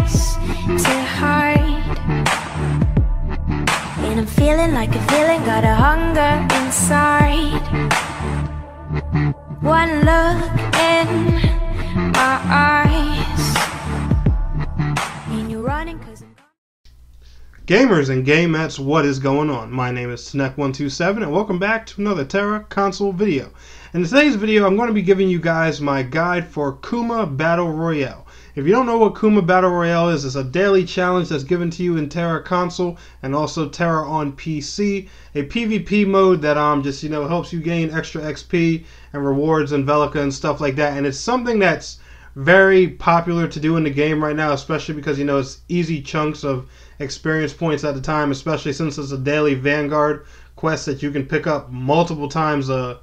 place to hide. And I'm feeling like a villain, got a hunger inside. One look in my eyes, and you're running 'cause I'm... Gamers and gamettes, what is going on? My name is Sneck127 and welcome back to another Tera console video. In today's video, I'm going to be giving you guys my guide for Kuma Battle Royale. If you don't know what Kuma Battle Royale is, it's a daily challenge that's given to you in Tera console and also Tera on PC. A PvP mode that just helps you gain extra XP and rewards and Velica and stuff like that. And it's something that's very popular to do in the game right now, especially because it's easy chunks of experience points at the time, especially since it's a daily Vanguard quest that you can pick up multiple times a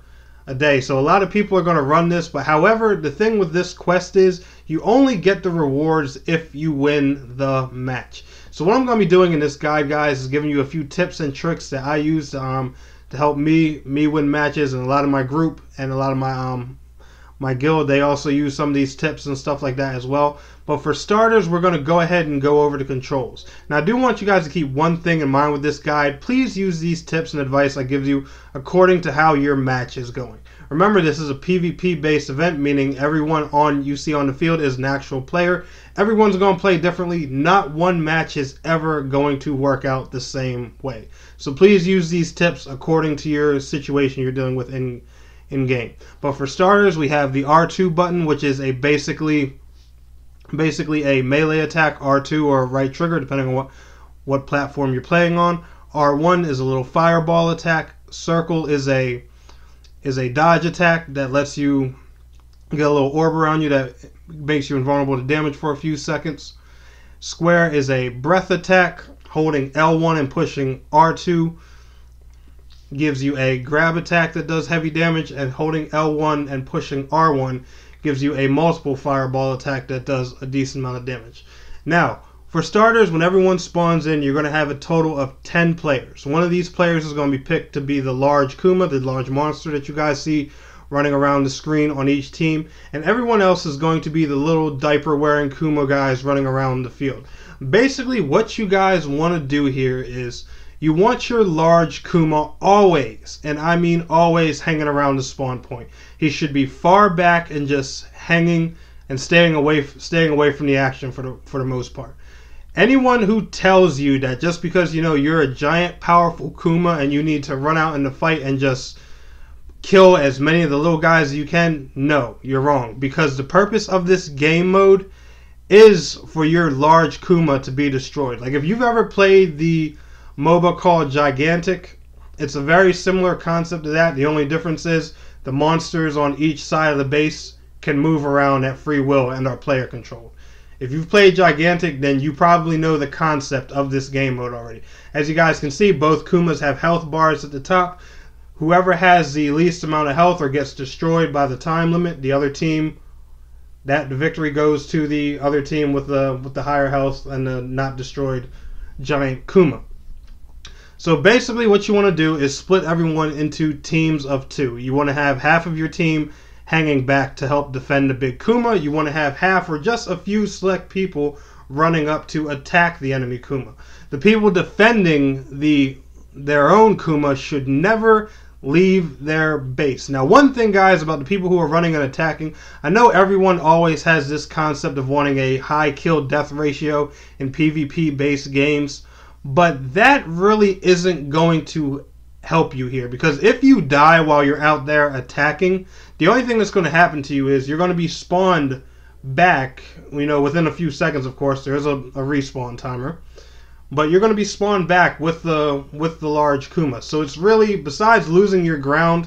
day. So a lot of people are going to run this, but however, the thing with this quest is you only get the rewards if you win the match. So what I'm going to be doing in this guide, guys, is giving you a few tips and tricks that I use to help me win matches, and a lot of my group and a lot of my guild, they also use some of these tips and stuff like that as well. But for starters, we're going to go ahead and go over to controls. Now, I do want you guys to keep one thing in mind with this guide. Please use these tips and advice I give you according to how your match is going. Remember, this is a PvP based event, meaning everyone you see on the field is an actual player. Everyone's going to play differently. Not one match is ever going to work out the same way. So please use these tips according to your situation you're dealing with in game. But for starters, we have the R2 button, which is basically a melee attack, R2 or right trigger, depending on what platform you're playing on. R1 is a little fireball attack. Circle is a dodge attack that lets you get a little orb around you that makes you invulnerable to damage for a few seconds. Square is a breath attack. Holding L1 and pushing R2 gives you a grab attack that does heavy damage, and holding L1 and pushing R1 gives you a multiple fireball attack that does a decent amount of damage. Now, for starters, when everyone spawns in, you're going to have a total of 10 players. One of these players is going to be picked to be the large Kuma, the large monster that you guys see running around the screen on each team, and everyone else is going to be the little diaper-wearing Kuma guys running around the field. Basically, what you guys want to do here is you want your large Kuma always, and I mean always, hanging around the spawn point. He should be far back and just hanging and staying away from the action for the most part. Anyone who tells you that just because you're a giant powerful Kuma and you need to run out in the fight and just kill as many of the little guys as you can, no, you're wrong. Because the purpose of this game mode is for your large Kuma to be destroyed. Like if you've ever played the MOBA called Gigantic, it's a very similar concept to that. The only difference is the monsters on each side of the base can move around at free will and are player controlled. If you've played Gigantic, then you probably know the concept of this game mode already. As you guys can see, both Kumas have health bars at the top. Whoever has the least amount of health or gets destroyed by the time limit, the other team, the victory goes to the other team with the higher health and the not destroyed giant Kuma. So basically what you want to do is split everyone into teams of 2. You want to have half of your team hanging back to help defend the big Kuma. You want to have half or just a few select people running up to attack the enemy Kuma. The people defending their own Kuma should never leave their base. Now, one thing, guys, about the people who are running and attacking, I know everyone always has this concept of wanting a high kill death ratio in PvP based games, but that really isn't going to help you here, because if you die while you're out there attacking, the only thing that's going to happen to you is you're going to be spawned back, within a few seconds. Of course, there's a respawn timer, but you're going to be spawned back with the large Kuma. So it's really, besides losing your ground,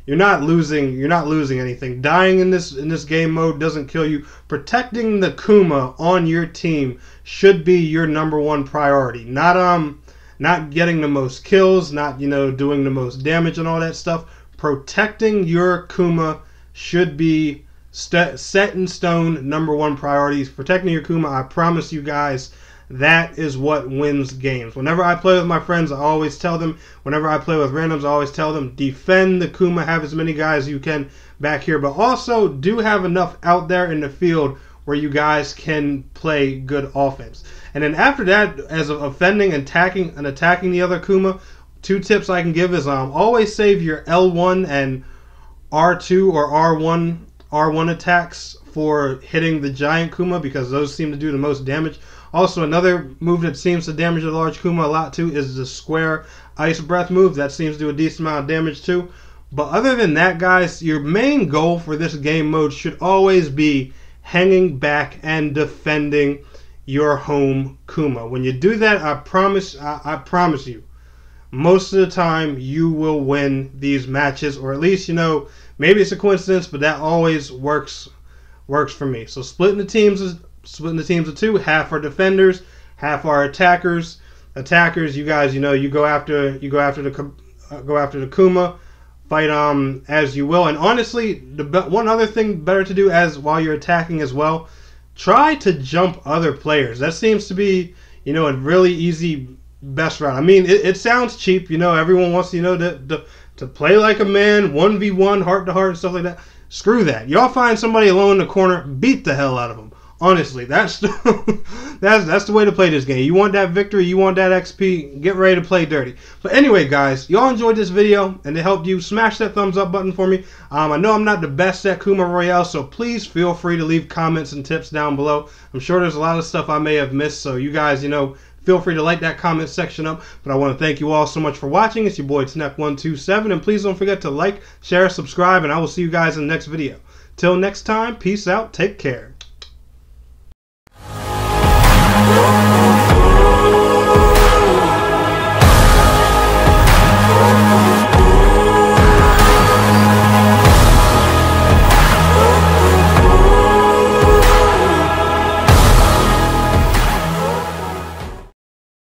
you're not losing anything. Dying in this game mode doesn't kill you. Protecting the Kuma on your team should be your #1 priority. Not getting the most kills, not doing the most damage and all that stuff. Protecting your Kuma should be set in stone #1 priorities. Protecting your Kuma, I promise you guys, that is what wins games. Whenever I play with my friends, I always tell them, whenever I play with randoms, I always tell them, defend the Kuma, have as many guys as you can back here, but also do have enough out there in the field where you guys can play good offense. And then after that, as of offending and attacking the other Kuma, 2 tips I can give is always save your L1 and R2 or R1 attacks for hitting the giant Kuma, because those seem to do the most damage. Also, another move that seems to damage the large Kuma a lot too is the square ice breath move. That seems to do a decent amount of damage too. But other than that, guys, your main goal for this game mode should always be hanging back and defending your home Kuma. When you do that, I promise you, most of the time you will win these matches, or at least, you know, maybe it's a coincidence, but that always works for me. So splitting the teams of 2, half are defenders, half are attackers. Attackers, you guys, you know, you go after the Kuma, fight as you will. And honestly, one other thing better to do while you're attacking as well, try to jump other players. That seems to be, you know, a really easy best route. I mean, it sounds cheap, you know, everyone wants, you know, to play like a man, 1v1, heart to heart and stuff like that. Screw that. Y'all find somebody alone in the corner, beat the hell out of them. Honestly, that's the way to play this game. You want that victory, you want that XP, get ready to play dirty. But anyway, guys, y'all enjoyed this video and it helped you, smash that thumbs up button for me. I know I'm not the best at Kuma Royale, so please feel free to leave comments and tips down below. I'm sure there's a lot of stuff I may have missed, so you guys, you know, feel free to light that comment section up. But I want to thank you all so much for watching. It's your boy Snek127, and please don't forget to like, share, subscribe, and I will see you guys in the next video. Till next time, peace out, take care.